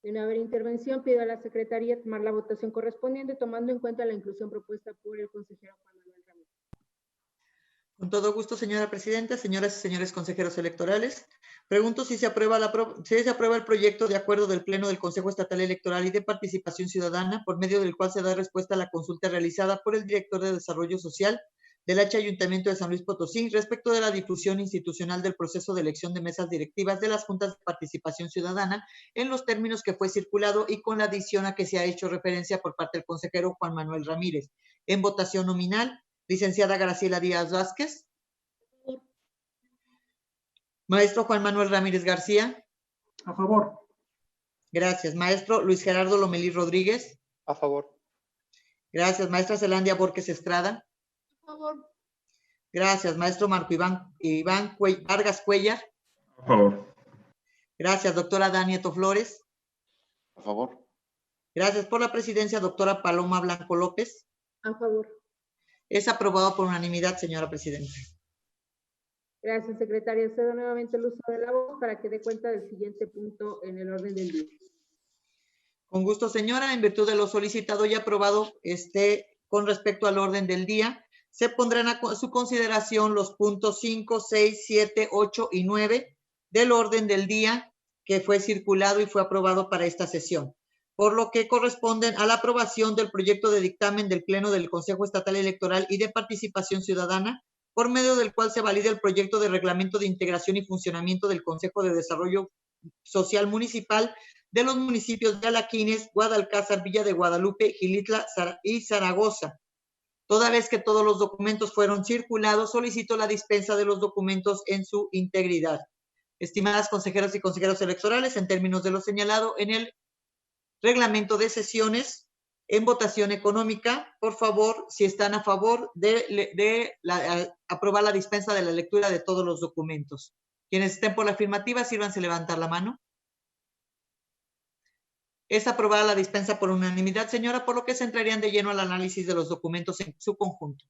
De no haber intervención, pido a la Secretaría tomar la votación correspondiente, tomando en cuenta la inclusión propuesta por el consejero Juan Manuel Ramírez. Con todo gusto, señora presidenta, señoras y señores consejeros electorales. Pregunto si se aprueba el proyecto de acuerdo del Pleno del Consejo Estatal Electoral y de Participación Ciudadana, por medio del cual se da respuesta a la consulta realizada por el director de Desarrollo Social del H Ayuntamiento de San Luis Potosí respecto de la difusión institucional del proceso de elección de mesas directivas de las juntas de participación ciudadana en los términos que fue circulado y con la adición a que se ha hecho referencia por parte del consejero Juan Manuel Ramírez. En votación nominal, licenciada Graciela Díaz Vázquez. Maestro Juan Manuel Ramírez García. A favor. Gracias. Maestro Luis Gerardo Lomelí Rodríguez. A favor. Gracias. Maestra Zelandia Borges Estrada. A favor. Gracias. Maestro Marco Iván Vargas Cuellar. A favor. Gracias. Doctora Danieto Flores. A favor. Gracias por la presidencia, doctora Paloma Blanco López. A favor. Es aprobado por unanimidad, señora presidenta. Gracias, secretaria. Cedo nuevamente el uso de la voz para que dé cuenta del siguiente punto en el orden del día. Con gusto, señora. En virtud de lo solicitado y aprobado con respecto al orden del día, se pondrán a su consideración los puntos 5, 6, 7, 8 y 9 del orden del día que fue circulado y fue aprobado para esta sesión, por lo que corresponden a la aprobación del proyecto de dictamen del Pleno del Consejo Estatal Electoral y de Participación Ciudadana, por medio del cual se valida el proyecto de reglamento de integración y funcionamiento del Consejo de Desarrollo Social Municipal de los municipios de Alaquines, Guadalcázar, Villa de Guadalupe, Gilitla y Zaragoza. Toda vez que todos los documentos fueron circulados, solicito la dispensa de los documentos en su integridad. Estimadas consejeras y consejeros electorales, en términos de lo señalado en el reglamento de sesiones, en votación económica, por favor, si están a favor de aprobar la dispensa de la lectura de todos los documentos. Quienes estén por la afirmativa, sírvanse levantar la mano. Es aprobada la dispensa por unanimidad, señora, por lo que se entrarían de lleno al análisis de los documentos en su conjunto.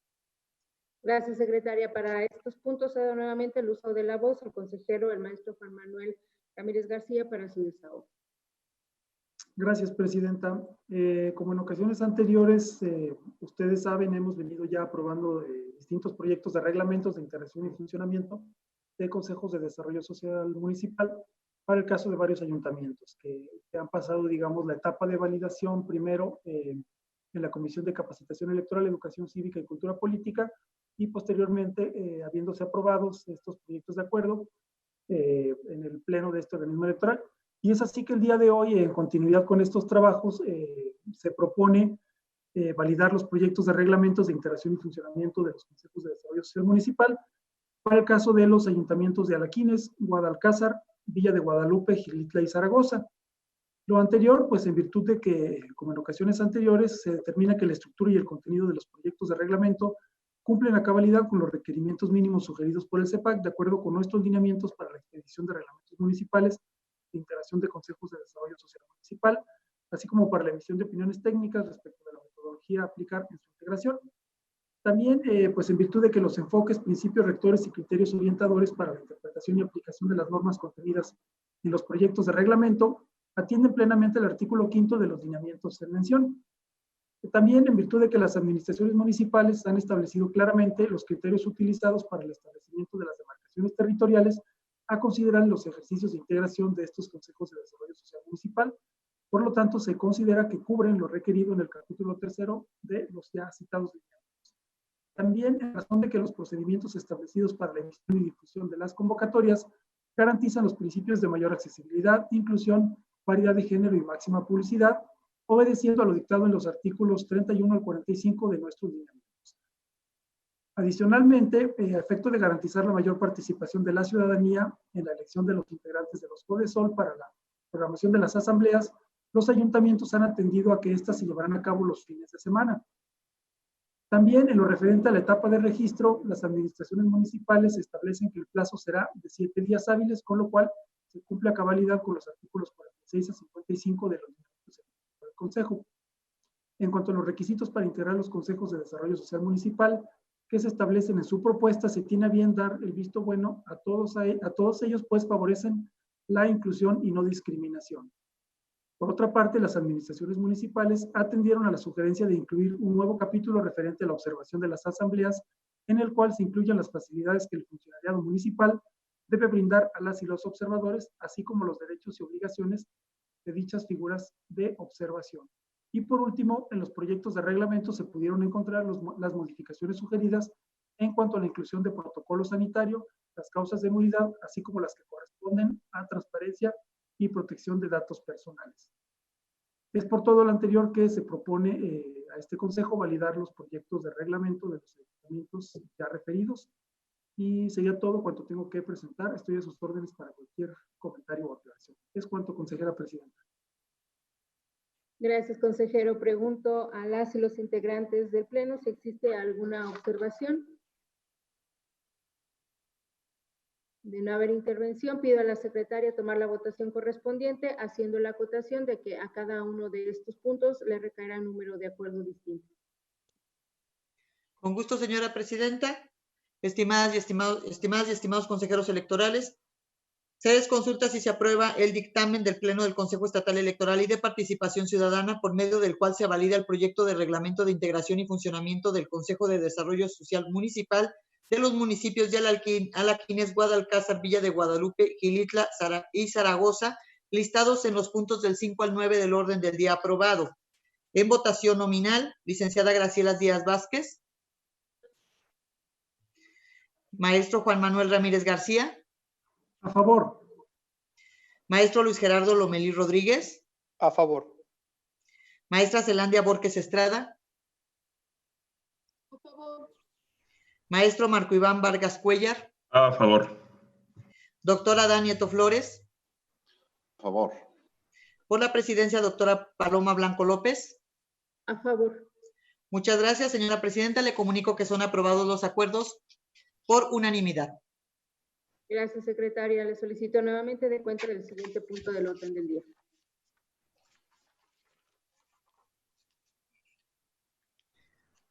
Gracias, secretaria. Para estos puntos cedo nuevamente el uso de la voz al consejero, el maestro Juan Manuel Ramírez García, para su desahogo. Gracias, presidenta. Como en ocasiones anteriores, ustedes saben, hemos venido ya aprobando distintos proyectos de reglamentos de integración y funcionamiento de consejos de desarrollo social municipal para el caso de varios ayuntamientos que han pasado, digamos, la etapa de validación primero en la Comisión de Capacitación Electoral, Educación Cívica y Cultura Política y posteriormente, habiéndose aprobados estos proyectos de acuerdo en el pleno de este organismo electoral. Y es así que el día de hoy, en continuidad con estos trabajos, se propone validar los proyectos de reglamentos de integración y funcionamiento de los consejos de desarrollo social municipal para el caso de los ayuntamientos de Alaquines, Guadalcázar, Villa de Guadalupe, Gilitla y Zaragoza. Lo anterior, pues en virtud de que, como en ocasiones anteriores, se determina que la estructura y el contenido de los proyectos de reglamento cumplen a cabalidad con los requerimientos mínimos sugeridos por el CEPAC, de acuerdo con nuestros lineamientos para la expedición de reglamentos municipales de integración de consejos de desarrollo social municipal, así como para la emisión de opiniones técnicas respecto de la metodología a aplicar en su integración. También, pues en virtud de que los enfoques, principios rectores y criterios orientadores para la interpretación y aplicación de las normas contenidas en los proyectos de reglamento atienden plenamente el artículo 5 de los lineamientos en mención. También, en virtud de que las administraciones municipales han establecido claramente los criterios utilizados para el establecimiento de las demarcaciones territoriales a considerar los ejercicios de integración de estos consejos de desarrollo social municipal. Por lo tanto, se considera que cubren lo requerido en el capítulo 3 de los ya citados lineamientos. También, en razón de que los procedimientos establecidos para la emisión y difusión de las convocatorias garantizan los principios de mayor accesibilidad, inclusión, paridad de género y máxima publicidad, obedeciendo a lo dictado en los artículos 31 al 45 de nuestros lineamientos. Adicionalmente, a efecto de garantizar la mayor participación de la ciudadanía en la elección de los integrantes de los CODESOL para la programación de las asambleas, los ayuntamientos han atendido a que éstas se llevarán a cabo los fines de semana. También, en lo referente a la etapa de registro, las administraciones municipales establecen que el plazo será de 7 días hábiles, con lo cual se cumple a cabalidad con los artículos 46 a 55 de los lineamientos del Consejo. En cuanto a los requisitos para integrar los consejos de desarrollo social municipal que se establecen en su propuesta, se tiene a bien dar el visto bueno a todos ellos, pues favorecen la inclusión y no discriminación. Por otra parte, las administraciones municipales atendieron a la sugerencia de incluir un nuevo capítulo referente a la observación de las asambleas, en el cual se incluyen las facilidades que el funcionariado municipal debe brindar a las y los observadores, así como los derechos y obligaciones de dichas figuras de observación. Y por último, en los proyectos de reglamento se pudieron encontrar las modificaciones sugeridas en cuanto a la inclusión de protocolo sanitario, las causas de nulidad, así como las que corresponden a transparencia y protección de datos personales. Es por todo lo anterior que se propone a este Consejo validar los proyectos de reglamento de los ayuntamientos ya referidos, y sería todo cuanto tengo que presentar. Estoy a sus órdenes para cualquier comentario o aclaración. Es cuanto, consejera presidenta. Gracias, consejero. Pregunto a las y los integrantes del Pleno si existe alguna observación. De no haber intervención, pido a la secretaria tomar la votación correspondiente, haciendo la acotación de que a cada uno de estos puntos le recaerá un número de acuerdo distinto. Con gusto, señora presidenta. Estimadas y estimados consejeros electorales, se desconsulta si se aprueba el dictamen del Pleno del Consejo Estatal Electoral y de Participación Ciudadana, por medio del cual se valida el proyecto de reglamento de integración y funcionamiento del Consejo de Desarrollo Social Municipal de los municipios de Alaquines, Guadalcázar, Villa de Guadalupe, Xilitla y Zaragoza, listados en los puntos del 5 al 9 del orden del día aprobado. En votación nominal, licenciada Graciela Díaz Vázquez. Maestro Juan Manuel Ramírez García. A favor. Maestro Luis Gerardo Lomelí Rodríguez. A favor. Maestra Zelandia Borges Estrada. A favor. Maestro Marco Iván Vargas Cuellar. A favor. Doctora Dani Nieto Flores. A favor. Por la presidencia, doctora Paloma Blanco López. A favor. Muchas gracias, señora presidenta. Le comunico que son aprobados los acuerdos por unanimidad. Gracias, secretaria. Le solicito nuevamente de cuenta del siguiente punto del orden del día.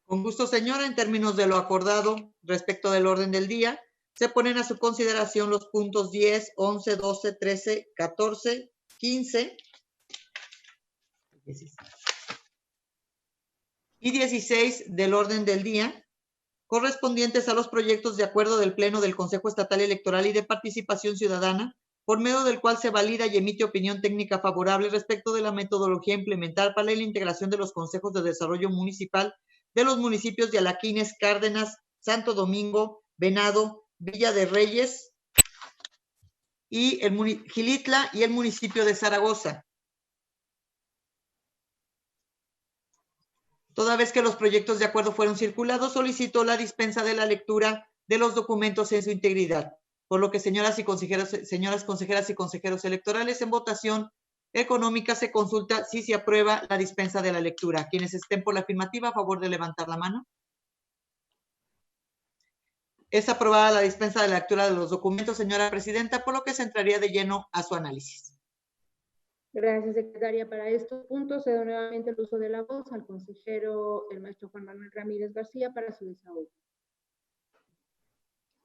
Con gusto, señora. En términos de lo acordado respecto del orden del día, se ponen a su consideración los puntos 10, 11, 12, 13, 14, 15 y 16 del orden del día, correspondientes a los proyectos de acuerdo del Pleno del Consejo Estatal Electoral y de Participación Ciudadana, por medio del cual se valida y emite opinión técnica favorable respecto de la metodología a implementar para la integración de los consejos de desarrollo municipal de los municipios de Alaquines, Cárdenas, Santo Domingo, Venado, Villa de Reyes y Xilitla y el municipio de Zaragoza. Toda vez que los proyectos de acuerdo fueron circulados, solicito la dispensa de la lectura de los documentos en su integridad. Por lo que, señoras consejeras y consejeros electorales, en votación económica se consulta si se aprueba la dispensa de la lectura. Quienes estén por la afirmativa, a favor de levantar la mano. Es aprobada la dispensa de la lectura de los documentos, señora presidenta, por lo que se entraría de lleno a su análisis. Gracias, secretaria. Para estos puntos se da nuevamente el uso de la voz al consejero, el maestro Juan Manuel Ramírez García, para su desahogo.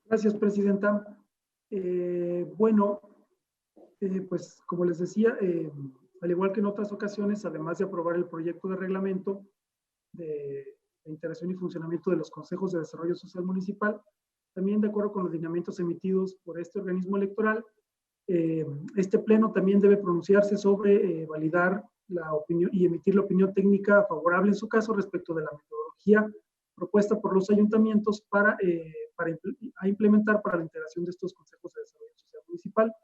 Gracias, presidenta. Pues como les decía, al igual que en otras ocasiones, además de aprobar el proyecto de reglamento de integración y funcionamiento de los consejos de desarrollo social municipal, también de acuerdo con los lineamientos emitidos por este organismo electoral, este pleno también debe pronunciarse sobre validar la opinión y emitir la opinión técnica favorable en su caso respecto de la metodología propuesta por los ayuntamientos para implementar para la integración de estos consejos de desarrollo social municipal.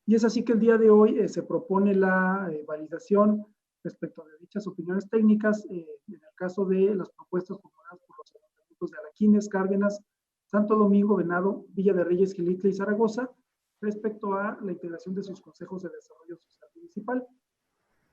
Y es así que el día de hoy se propone la validación Respecto de dichas opiniones técnicas, en el caso de las propuestas formuladas por los ayuntamientos de Alaquines, Cárdenas, Santo Domingo, Venado, Villa de Reyes, Gilitla y Zaragoza, respecto a la integración de sus consejos de desarrollo social municipal.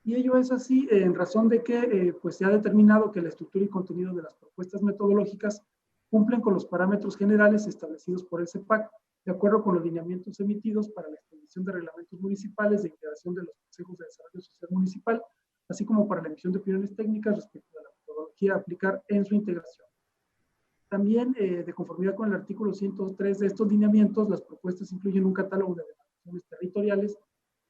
Y ello es así en razón de que pues se ha determinado que la estructura y contenido de las propuestas metodológicas cumplen con los parámetros generales establecidos por el CEPAC, de acuerdo con los lineamientos emitidos para la expedición de reglamentos municipales de integración de los consejos de desarrollo social municipal, así como para la emisión de opiniones técnicas respecto a la metodología a aplicar en su integración. También, de conformidad con el artículo 103 de estos lineamientos, las propuestas incluyen un catálogo de demarcaciones territoriales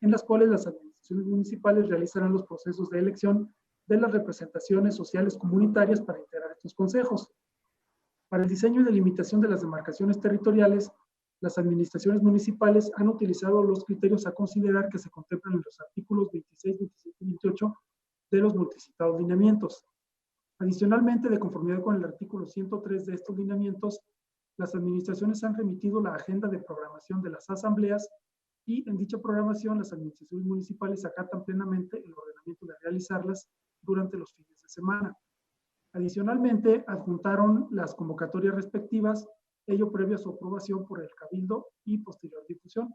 en las cuales las administraciones municipales realizarán los procesos de elección de las representaciones sociales comunitarias para integrar estos consejos. Para el diseño y delimitación de las demarcaciones territoriales, las administraciones municipales han utilizado los criterios a considerar que se contemplan en los artículos 26, 27 y 28 de los multicitados lineamientos. Adicionalmente, de conformidad con el artículo 103 de estos lineamientos, las administraciones han remitido la agenda de programación de las asambleas y en dicha programación las administraciones municipales acatan plenamente el ordenamiento de realizarlas durante los fines de semana. Adicionalmente, adjuntaron las convocatorias respectivas, ello previo a su aprobación por el Cabildo y posterior difusión.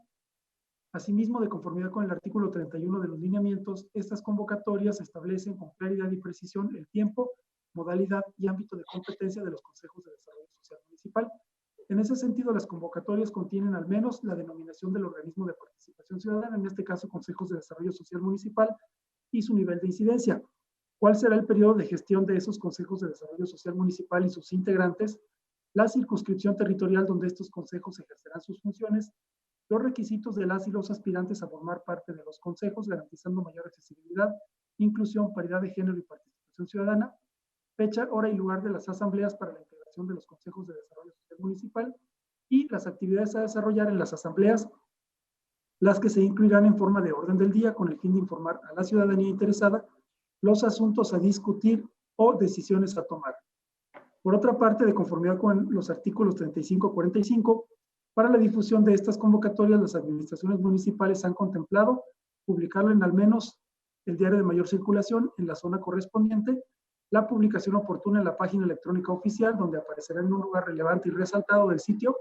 Asimismo, de conformidad con el artículo 31 de los lineamientos, estas convocatorias establecen con claridad y precisión el tiempo, modalidad y ámbito de competencia de los consejos de desarrollo social municipal. En ese sentido, las convocatorias contienen al menos la denominación del organismo de participación ciudadana, en este caso consejos de desarrollo social municipal, y su nivel de incidencia. ¿Cuál será el periodo de gestión de esos consejos de desarrollo social municipal y sus integrantes? La circunscripción territorial donde estos consejos ejercerán sus funciones, los requisitos de las y los aspirantes a formar parte de los consejos, garantizando mayor accesibilidad, inclusión, paridad de género y participación ciudadana, fecha, hora y lugar de las asambleas para la integración de los consejos de desarrollo social municipal y las actividades a desarrollar en las asambleas, las que se incluirán en forma de orden del día con el fin de informar a la ciudadanía interesada los asuntos a discutir o decisiones a tomar. Por otra parte, de conformidad con los artículos 35 y 45, para la difusión de estas convocatorias, las administraciones municipales han contemplado publicarlo en al menos el diario de mayor circulación en la zona correspondiente, la publicación oportuna en la página electrónica oficial, donde aparecerá en un lugar relevante y resaltado del sitio,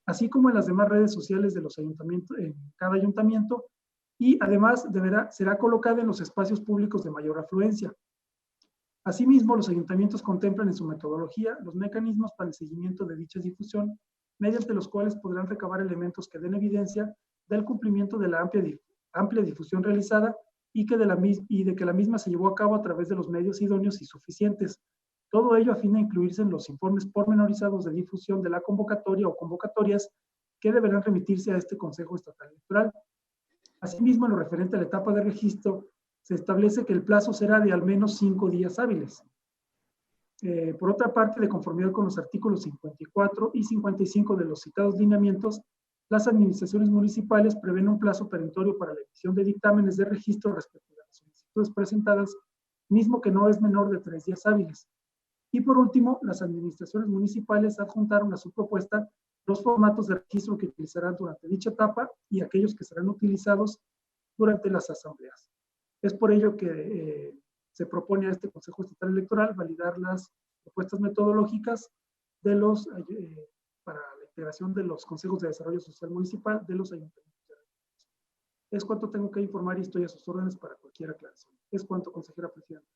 así como en las demás redes sociales de los ayuntamientos, en cada ayuntamiento, y además será colocada en los espacios públicos de mayor afluencia. Asimismo, los ayuntamientos contemplan en su metodología los mecanismos para el seguimiento de dicha difusión, mediante los cuales podrán recabar elementos que den evidencia del cumplimiento de la amplia difusión realizada y de que la misma se llevó a cabo a través de los medios idóneos y suficientes. Todo ello a fin de incluirse en los informes pormenorizados de difusión de la convocatoria o convocatorias que deberán remitirse a este Consejo Estatal Electoral. Asimismo, en lo referente a la etapa de registro, se establece que el plazo será de al menos 5 días hábiles. Por otra parte, de conformidad con los artículos 54 y 55 de los citados lineamientos, las administraciones municipales prevén un plazo perentorio para la emisión de dictámenes de registro respecto de las solicitudes presentadas, mismo que no es menor de 3 días hábiles. Y por último, las administraciones municipales adjuntaron a su propuesta los formatos de registro que utilizarán durante dicha etapa y aquellos que serán utilizados durante las asambleas. Es por ello que se propone a este Consejo Estatal Electoral validar las propuestas metodológicas de para la integración de los consejos de desarrollo social municipal de los ayuntamientos. Es cuanto tengo que informar y estoy a sus órdenes para cualquier aclaración. Es cuanto, consejera presidenta.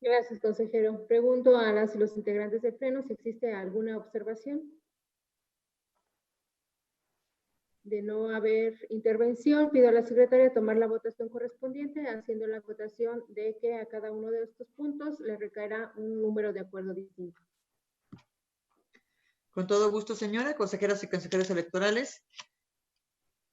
Gracias, consejero. Pregunto a las y los integrantes del Pleno si existe alguna observación. De no haber intervención, pido a la secretaria tomar la votación correspondiente, haciendo la votación de que a cada uno de estos puntos le recaerá un número de acuerdo distinto. Con todo gusto, señora, consejeras y consejeros electorales.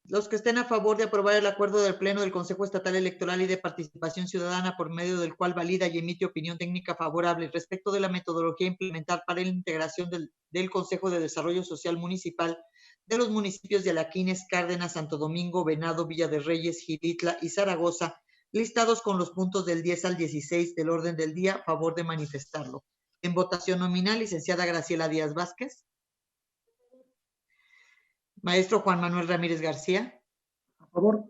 Los que estén a favor de aprobar el acuerdo del Pleno del Consejo Estatal Electoral y de Participación Ciudadana, por medio del cual valida y emite opinión técnica favorable respecto de la metodología a implementar para la integración del Consejo de Desarrollo Social Municipal de los municipios de Alaquines, Cárdenas, Santo Domingo, Venado, Villa de Reyes, Gilitla y Zaragoza, listados con los puntos del 10 al 16 del orden del día, a favor de manifestarlo. En votación nominal, licenciada Graciela Díaz Vázquez. Maestro Juan Manuel Ramírez García. A favor.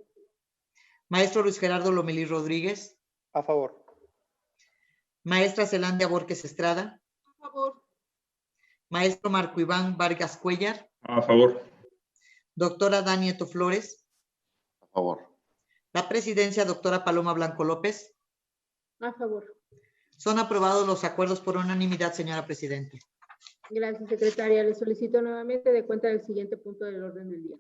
Maestro Luis Gerardo Lomelí Rodríguez. A favor. Maestra Zelandia Borges Estrada. A favor. Maestro Marco Iván Vargas Cuellar. A favor. Doctora Danieto Flores. A favor. La presidencia, doctora Paloma Blanco López. A favor. Son aprobados los acuerdos por unanimidad, señora presidenta. Gracias, secretaria. Le solicito nuevamente de cuenta del siguiente punto del orden del día.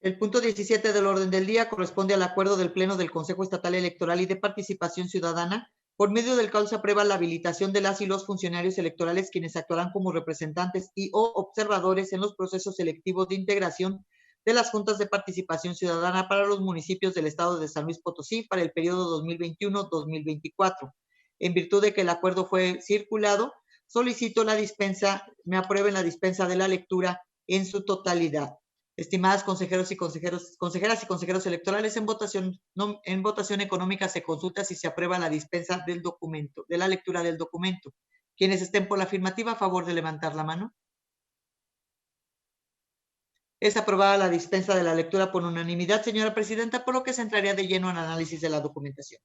El punto 17 del orden del día corresponde al acuerdo del Pleno del Consejo Estatal Electoral y de Participación Ciudadana, por medio del cual se aprueba la habilitación de las y los funcionarios electorales quienes actuarán como representantes y o observadores en los procesos selectivos de integración de las juntas de participación ciudadana para los municipios del estado de San Luis Potosí para el periodo 2021-2024. En virtud de que el acuerdo fue circulado, solicito la dispensa, me aprueben la dispensa de la lectura en su totalidad. Estimadas consejeros y consejeras y consejeros electorales, en votación económica se consulta si se aprueba la dispensa del documento, de la lectura del documento. Quienes estén por la afirmativa, a favor de levantar la mano. Es aprobada la dispensa de la lectura por unanimidad, señora presidenta, por lo que se entraría de lleno en análisis de la documentación.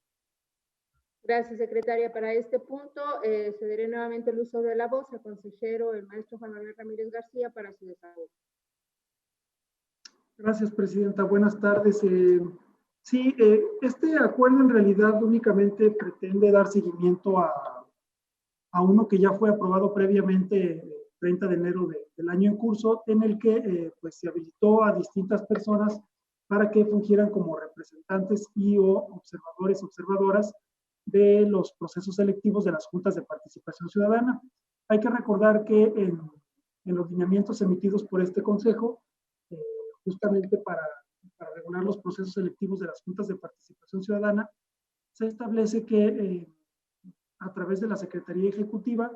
Gracias, secretaria. Para este punto, cederé nuevamente el uso de la voz al consejero, el maestro Juan Manuel Ramírez García, para su desahogo. Gracias, presidenta. Buenas tardes. Sí, este acuerdo en realidad únicamente pretende dar seguimiento a uno que ya fue aprobado previamente, 30 de enero del año en curso, en el que pues, se habilitó a distintas personas para que fungieran como representantes y o observadores, observadoras de los procesos selectivos de las juntas de participación ciudadana. Hay que recordar que en los lineamientos emitidos por este consejo, justamente para regular los procesos selectivos de las juntas de participación ciudadana, se establece que a través de la Secretaría Ejecutiva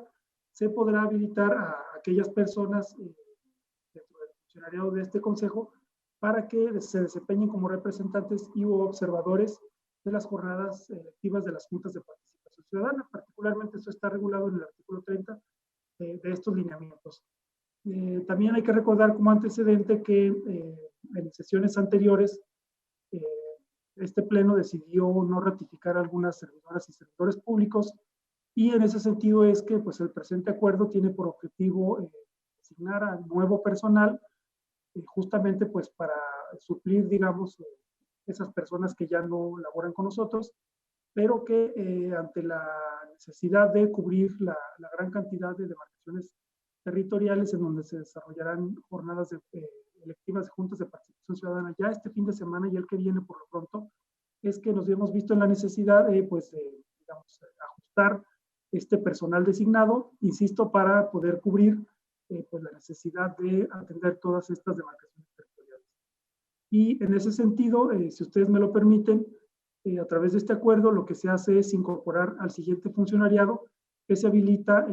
se podrá habilitar a aquellas personas dentro del funcionariado de este consejo para que se desempeñen como representantes y o observadores de las jornadas electivas de las juntas de participación ciudadana. Particularmente eso está regulado en el artículo 30 de estos lineamientos. También hay que recordar como antecedente que en sesiones anteriores este pleno decidió no ratificar a algunas servidoras y servidores públicos, y en ese sentido es que pues, el presente acuerdo tiene por objetivo designar a nuevo personal justamente pues para suplir, digamos, esas personas que ya no laboran con nosotros, pero que ante la necesidad de cubrir la gran cantidad de demarcaciones territoriales en donde se desarrollarán jornadas electivas de juntas de participación ciudadana ya este fin de semana y el que viene por lo pronto, es que nos hemos visto en la necesidad de, digamos, ajustar este personal designado, insisto, para poder cubrir pues la necesidad de atender todas estas demarcaciones territoriales. Y en ese sentido, si ustedes me lo permiten, a través de este acuerdo lo que se hace es incorporar al siguiente funcionariado que se habilita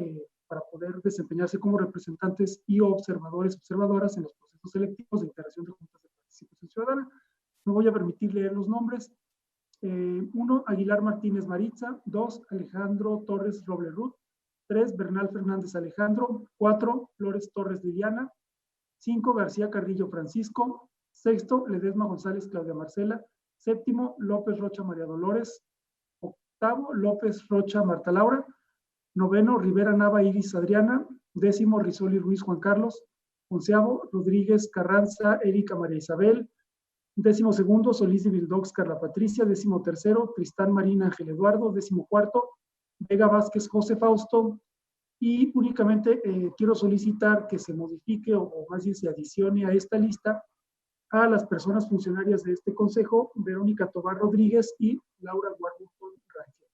para poder desempeñarse como representantes y observadores, observadoras en los procesos selectivos de integración de juntas de participación ciudadana. Me voy a permitir leer los nombres. 1, Aguilar Martínez Maritza. 2, Alejandro Torres Roble Ruth. 3, Bernal Fernández Alejandro. 4, Flores Torres Liliana. 5, García Carrillo Francisco. 6, Ledesma González Claudia Marcela. 7, López Rocha María Dolores. 8, López Rocha Marta Laura. 9, Rivera Nava Iris Adriana. 10, Rizoli Ruiz Juan Carlos. 11, Rodríguez Carranza Erika María Isabel. 12, Solís de Vildox Carla Patricia. 13, Tristán Marina Ángel Eduardo. 14, Vega Vázquez José Fausto. Y únicamente quiero solicitar que se modifique o más bien se adicione a esta lista a las personas funcionarias de este consejo, Verónica Tobar Rodríguez y Laura Warburton Rangel.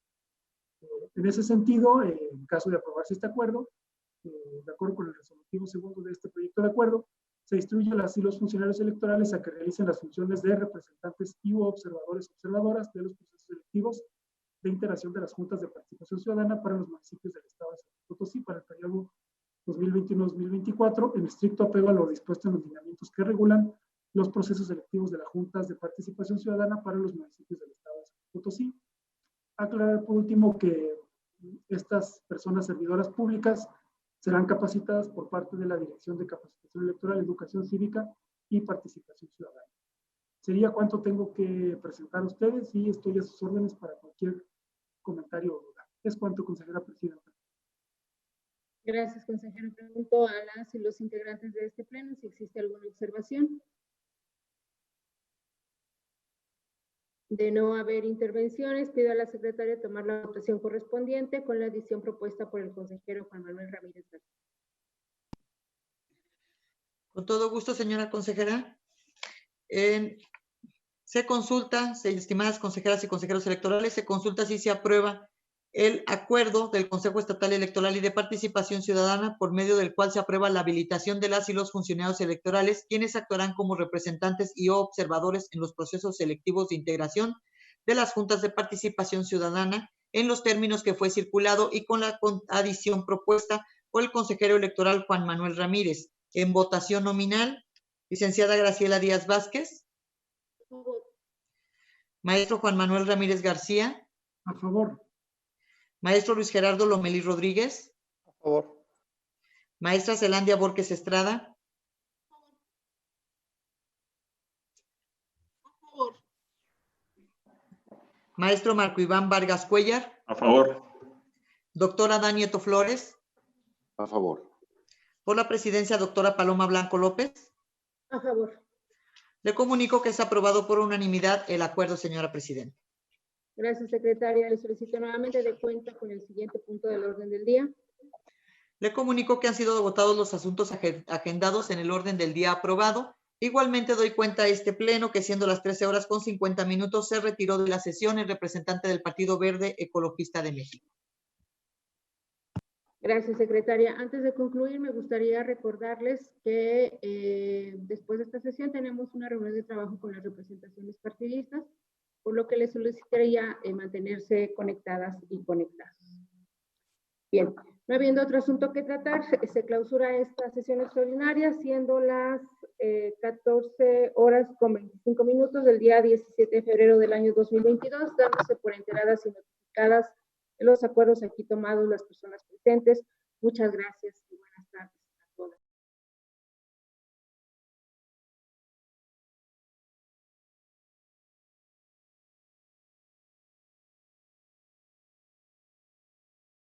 En ese sentido, en caso de aprobarse este acuerdo, de acuerdo con el resolutivo segundo de este proyecto de acuerdo, se instruye a las y los funcionarios electorales a que realicen las funciones de representantes y observadores observadoras de los procesos electivos de integración de las juntas de participación ciudadana para los municipios del estado de San Luis Potosí para el periodo 2021-2024, en estricto apego a lo dispuesto en los lineamientos que regulan los procesos selectivos de las juntas de participación ciudadana para los municipios del estado de San Luis Potosí. Aclarar por último que estas personas servidoras públicas serán capacitadas por parte de la Dirección de Capacitación Electoral, Educación Cívica y Participación Ciudadana. sería cuánto tengo que presentar a ustedes y estoy a sus órdenes para cualquier comentario o duda. Es cuanto, consejera presidenta. Gracias, consejero. Pregunto a las y los integrantes de este pleno si existe alguna observación. De no haber intervenciones, pido a la secretaria tomar la votación correspondiente con la adición propuesta por el consejero Juan Manuel Ramírez García. Con todo gusto, señora consejera. Se consulta, estimadas consejeras y consejeros electorales, se consulta si se aprueba el acuerdo del Consejo Estatal Electoral y de Participación Ciudadana por medio del cual se aprueba la habilitación de las y los funcionarios electorales, quienes actuarán como representantes y o observadores en los procesos selectivos de integración de las juntas de participación ciudadana en los términos que fue circulado y con la adición propuesta por el consejero electoral Juan Manuel Ramírez. En votación nominal, licenciada Graciela Díaz Vázquez. Maestro Juan Manuel Ramírez García. A favor. Maestro Luis Gerardo Lomelí Rodríguez. A favor. Maestra Zelandia Borges Estrada. A favor. Maestro Marco Iván Vargas Cuellar. A favor. Doctora Dani Nieto Flores. A favor. Por la presidencia, doctora Paloma Blanco López. A favor. Le comunico que es aprobado por unanimidad el acuerdo, señora presidenta. Gracias, secretaria. Le solicito nuevamente de cuenta con el siguiente punto del orden del día. Le comunico que han sido votados los asuntos agendados en el orden del día aprobado. Igualmente doy cuenta a este pleno que siendo las 13:50 se retiró de la sesión el representante del Partido Verde Ecologista de México. Gracias, secretaria. Antes de concluir, me gustaría recordarles que después de esta sesión tenemos una reunión de trabajo con las representaciones partidistas, por lo que les solicitaría mantenerse conectadas y conectados. Bien, no habiendo otro asunto que tratar, se clausura esta sesión extraordinaria, siendo las 14:25 del día 17 de febrero del año 2022, dándose por enteradas y notificadas los acuerdos aquí tomados las personas presentes. Muchas gracias y buenas tardes.